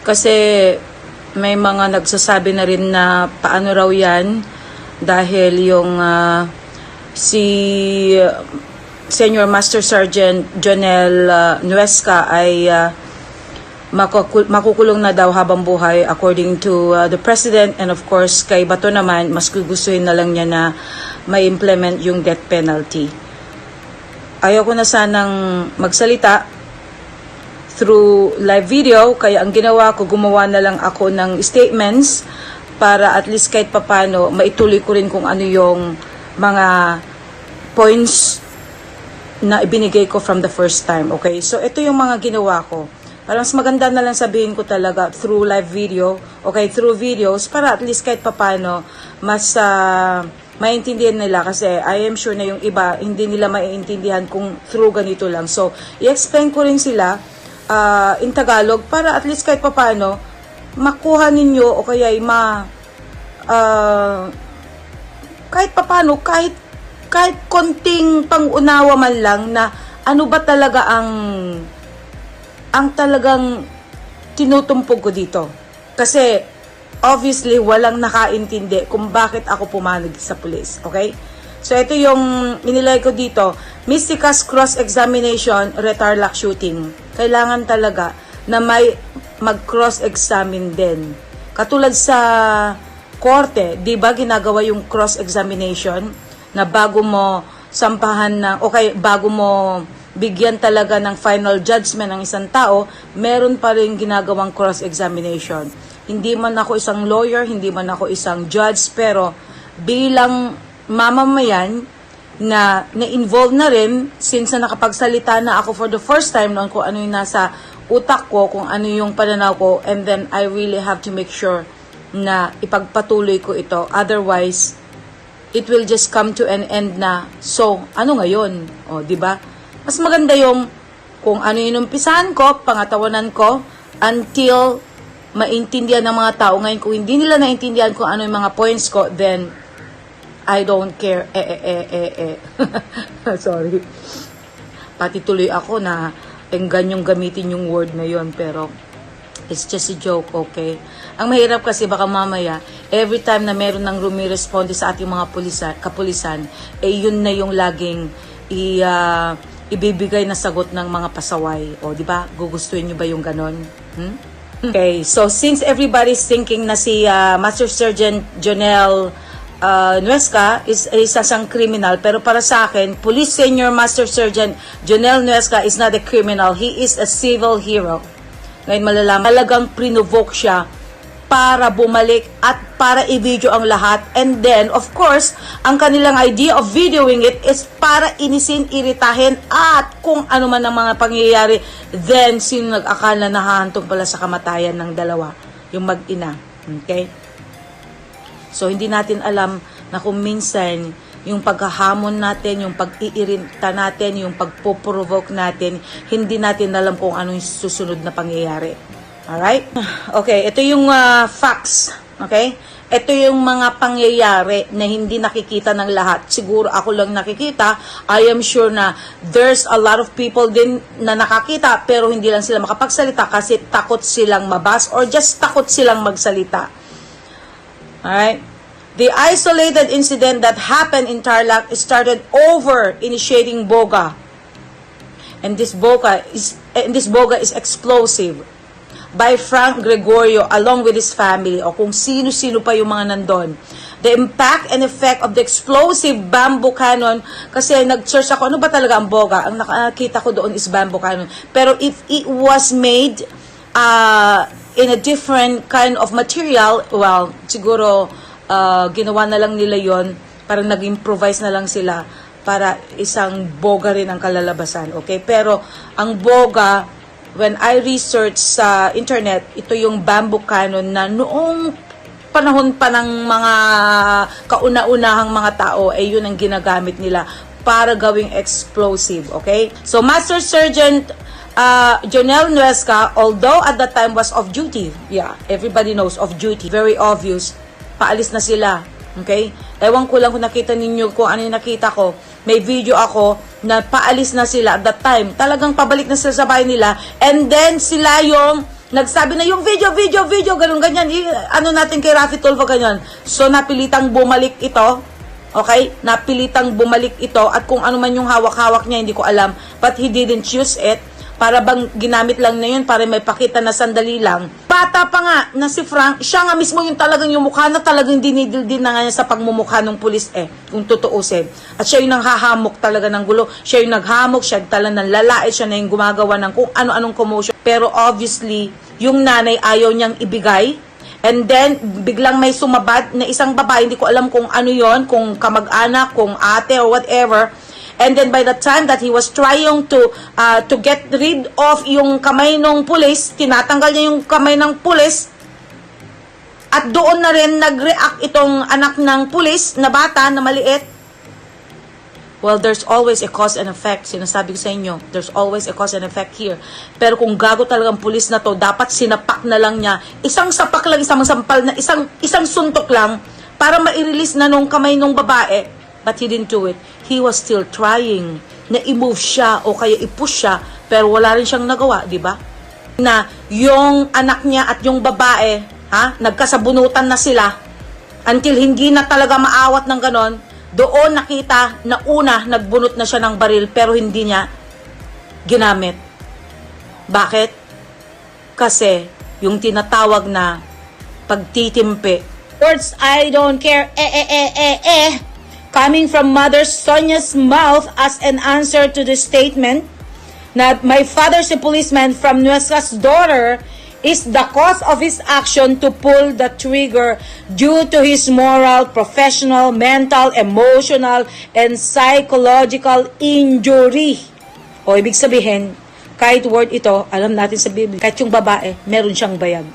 Kasi may mga nagsasabi na rin na paano raw yan dahil yung si Senior Master Sergeant Jonel Nuesca ay makukulong na daw habang buhay according to the President, and of course kay Bato naman mas gugustuhin na lang niya na may implement yung death penalty. Ayoko na sanang magsalita through live video, kaya ang ginawa ko, gumawa na lang ako ng statements para at least kahit papano maituloy ko rin kung ano yung mga points na ibinigay ko from the first time. Okay, so ito yung mga ginawa ko. Parang mas maganda na lang sabihin ko talaga through live video, okay, through videos, para at least kahit papano mas maintindihan nila, kasi I am sure na yung iba hindi nila maiintindihan kung through ganito lang. So i-explain ko rin sila in Tagalog para at least kahit papano makuha ninyo o kaya kahit papano, kahit konting pangunawa man lang na ano ba talaga ang talagang tinutumpog ko dito. Kasi obviously walang nakaintindi kung bakit ako pumanig sa pulis, okay? So ito yung inilay ko dito, Mystica's cross-examination, retarlac shooting. Kailangan talaga na may mag-cross-examine din. Katulad sa korte, di ba ginagawa yung cross-examination na bago mo sampahan na, okay, bago mo bigyan talaga ng final judgment ng isang tao, meron pa rin ginagawang cross-examination. Hindi man ako isang lawyer, hindi man ako isang judge, pero bilang mamamayan na na-involve na rin, since na nakapagsalita na ako for the first time noon kung ano yung nasa utak ko, kung ano yung pananaw ko, and then I really have to make sure na ipagpatuloy ko ito. Otherwise, it will just come to an end na, so, ano ngayon? O, di ba? Mas maganda yung kung ano yung umpisahan ko, pangatawanan ko, until maintindihan ng mga tao. Ngayon, kung hindi nila naintindihan kung ano yung mga points ko, then I don't care. Sorry. Pati tuloy ako na enggan yung gamitin yung word na yon, pero it's just a joke, okay? Ang mahirap kasi baka mamaya, every time na meron ng rumiresponde sa ating mga kapulisan, yun na yung laging ibibigay na sagot ng mga pasaway. O, di ba? Gugustuhin nyo ba yung ganon? Okay, so since everybody's thinking na si Master Sergeant Jonel Nuesca is isang criminal, pero para sa akin, Police Senior Master Sergeant Jonel Nuesca is not a criminal. He is a civil hero. Ngayon malalaman, talagang prinovoke siya para bumalik at para i-video ang lahat. And then, of course, ang kanilang idea of videoing it is para inisin, iritahin, at kung ano man ang mga pangyayari, then sino nag-akala na hahantong pala sa kamatayan ng dalawa, yung mag-ina. Okay? So, hindi natin alam na kung minsan, yung paghahamon natin, yung pag-iirita natin, yung pagpo-provoke natin, hindi natin alam kung ano yung susunod na pangyayari. Alright? Okay, ito yung facts. Okay? Ito yung mga pangyayari na hindi nakikita ng lahat. Siguro ako lang nakikita. I am sure na there's a lot of people din na nakakita, pero hindi lang sila makapagsalita kasi takot silang mabas or just takot silang magsalita. Alright? The isolated incident that happened in Tarlac started over initiating boga. And this boga is explosive by Frank Gregorio along with his family, o kung sino-sino pa yung mga nandun. The impact and effect of the explosive bamboo cannon, kasi nag-search ako, ano ba talaga ang boga? Ang nakakita ko doon is bamboo cannon. Pero if it was made in a different kind of material, well, siguro ginawa na lang nila yon, parang nag-improvise na lang sila para isang boga rin ang kalalabasan. Okay? Pero ang boga, when I research sa internet, ito yung bamboo cannon na noong panahon pa ng mga kauna-unahang mga tao, yun ang ginagamit nila para gawing explosive. Okay? So, Master Sergeant Jonel Nuesca, although at that time was off duty, yeah, everybody knows off duty, very obvious, paalis na sila. Okay? Ewan ko lang kung nakita ninyo kung ano yung nakita ko. May video ako na paalis na sila at that time. Talagang pabalik na sila sa bahay nila. And then sila yung Nagsabi na yung video, ganun, ganyan. Ano natin kay Raffy Tulfo, ganyan. So, napilitang bumalik ito. Okay? Napilitang bumalik ito. At kung ano man yung hawak-hawak niya, hindi ko alam. But he didn't use it. Para bang ginamit lang na yun, para may pakita na sandali lang. Bata pa nga na si Frank, siya nga mismo yung talagang yung mukha na talagang dinidil din na nga niya sa pagmumukha ng pulis kung tutuusin. At siya yung nanghahamok talaga ng gulo. Siya yung naghamok, siya talagang ng lalait, siya na yung gumagawa ng kung ano-anong commotion. Pero obviously, yung nanay ayaw niyang ibigay. And then, biglang may sumabad na isang babae, hindi ko alam kung ano yon, kung kamag-anak, kung ate or whatever. And then by the time that he was trying to get rid of yung kamay ng pulis, tinatanggal niya yung kamay ng pulis, at doon na rin nag-react itong anak ng pulis na bata na maliit. Well, there's always a cause and effect. Sinasabi ko sa inyo, there's always a cause and effect here. Pero kung gago talagang pulis na to, dapat sinapak na lang niya. Isang sapak lang, isang sampal na, isang suntok lang para ma-release na nung kamay nung babae. But he didn't do it. He was still trying na i-move siya o kaya i-push siya, pero wala rin siyang nagawa, di ba? Na yung anak niya at yung babae, nagkasabunutan na sila until hindi na talaga maawat ng ganon. Doon nakita na una, nagbunot na siya ng baril pero hindi niya ginamit. Bakit? Kasi yung tinatawag na pagtitimpi. Words, I don't care, coming from Mother Sonia's mouth as an answer to the statement that my father's a policeman from Nuestra's daughter is the cause of his action to pull the trigger due to his moral, professional, mental, emotional, and psychological injury. O ibig sabihin, kahit word ito, alam natin sa Biblia, kahit yung babae, meron siyang bayag.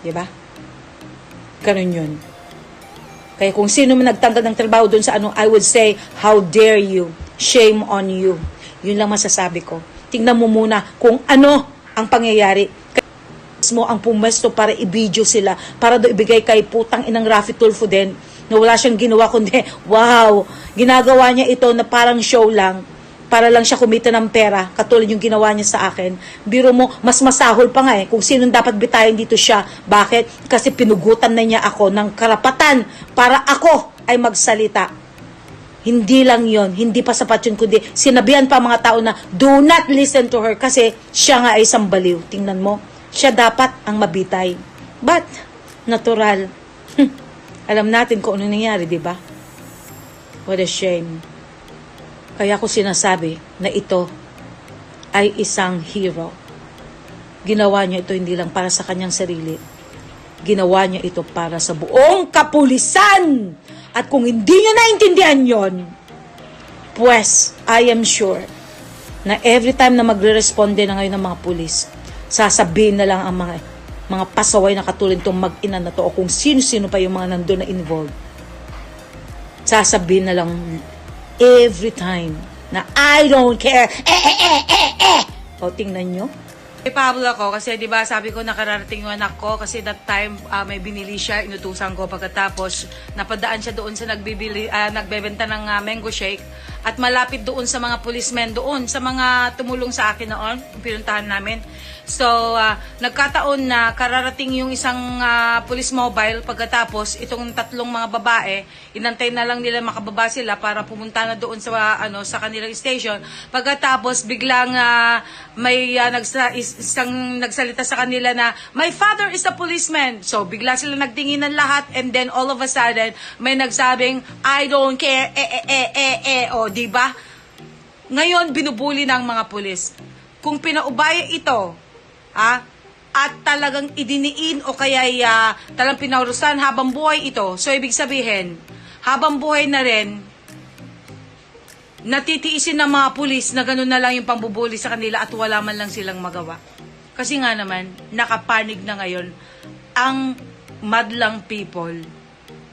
Diba? Ganun yun. Kaya kung sino man nagtanggal ng trabaho doon sa ano, I would say, how dare you? Shame on you. Yun lang masasabi ko. Tingnan mo muna kung ano ang pangyayari. Kaya mo ang pumesto para i-video sila, para do ibigay kay putang inang Raffy Tulfo din, na wala siyang ginawa kundi, wow, ginagawa niya ito na parang show lang, para lang siya kumita ng pera, katulad yung ginawa niya sa akin. Biro mo, mas masahol pa nga kung sinong dapat bitayin dito siya. Bakit? Kasi pinugutan na niya ako ng karapatan para ako ay magsalita. Hindi lang yon, hindi pa sapat yun, kundi sinabihan pa mga tao na do not listen to her kasi siya nga ay isang baliw. Tingnan mo, siya dapat ang mabitay. But, natural. Alam natin kung ano nangyari, di ba? What a shame. Kaya ko sinasabi na ito ay isang hero. Ginawa niya ito hindi lang para sa kanyang sarili. Ginawa niya ito para sa buong kapulisan. At kung hindi niyo naintindihan yon, pues, I am sure na every time na magre-responde na ngayon ng mga pulis, sasabihin na lang ang mga pasaway na katulad itong mag-ina na to o kung sino-sino pa yung mga nandun na involved. Sasabihin na lang every time na I don't care. O, tingnan nyo. Pablo ako kasi 'di ba sabi ko nakararating yung anak ko kasi that time may binili siya, inutusan ko pagkatapos napadaan siya doon sa nagbebenta ng mango shake at malapit doon sa mga policemen doon sa mga tumulong sa akin noon, pinuntahan namin. So nagkataon na kararating yung isang police mobile pagkatapos itong tatlong mga babae, inantay na lang nila makababa sila para pumunta na doon sa sa kanilang station. Pagkatapos biglang may isang nagsalita sa kanila na my father is a policeman. So bigla sila nagtingin ng lahat and then all of a sudden may nagsabing I don't care o di ba? Ngayon binubuli ng mga pulis. Kung pinaubaya ito at talagang idiniin o kaya talagang pinaurusan habang buhay ito. So ibig sabihin, habang buhay na rin natitiisin ng mga pulis na gano'n na lang yung pambubuli sa kanila at wala man lang silang magawa. Kasi nga naman, nakapanig na ngayon ang madlang people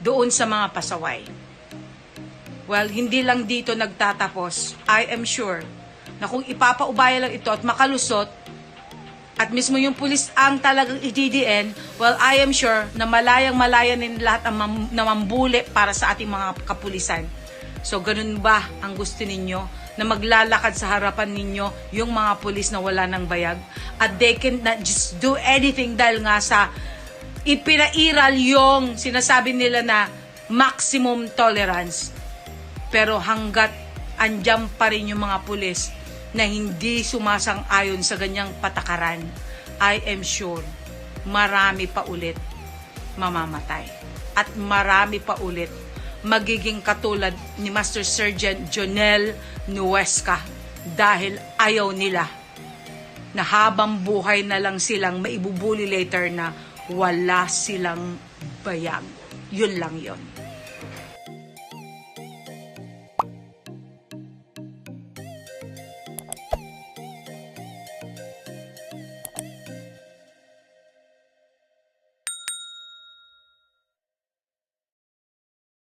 doon sa mga pasaway. Well, hindi lang dito nagtatapos. I am sure na kung ipapaubaya lang ito at makalusot, at mismo yung pulis ang talagang ididiin, well, I am sure na malayang-malaya din lahat ang namambuli para sa ating mga kapulisan. So, ganun ba ang gusto ninyo na maglalakad sa harapan ninyo yung mga pulis na wala ng bayag. At they can not just do anything dahil nga sa ipinairal yung sinasabi nila na maximum tolerance. Pero hanggat andyan pa rin yung mga pulis na hindi sumasang-ayon sa ganyang patakaran, I am sure marami pa ulit mamamatay. At marami pa ulit magiging katulad ni Master Sergeant Jonel Nuesca dahil ayaw nila na habang buhay na lang silang maibubuli later na wala silang bayag. Yun lang yun.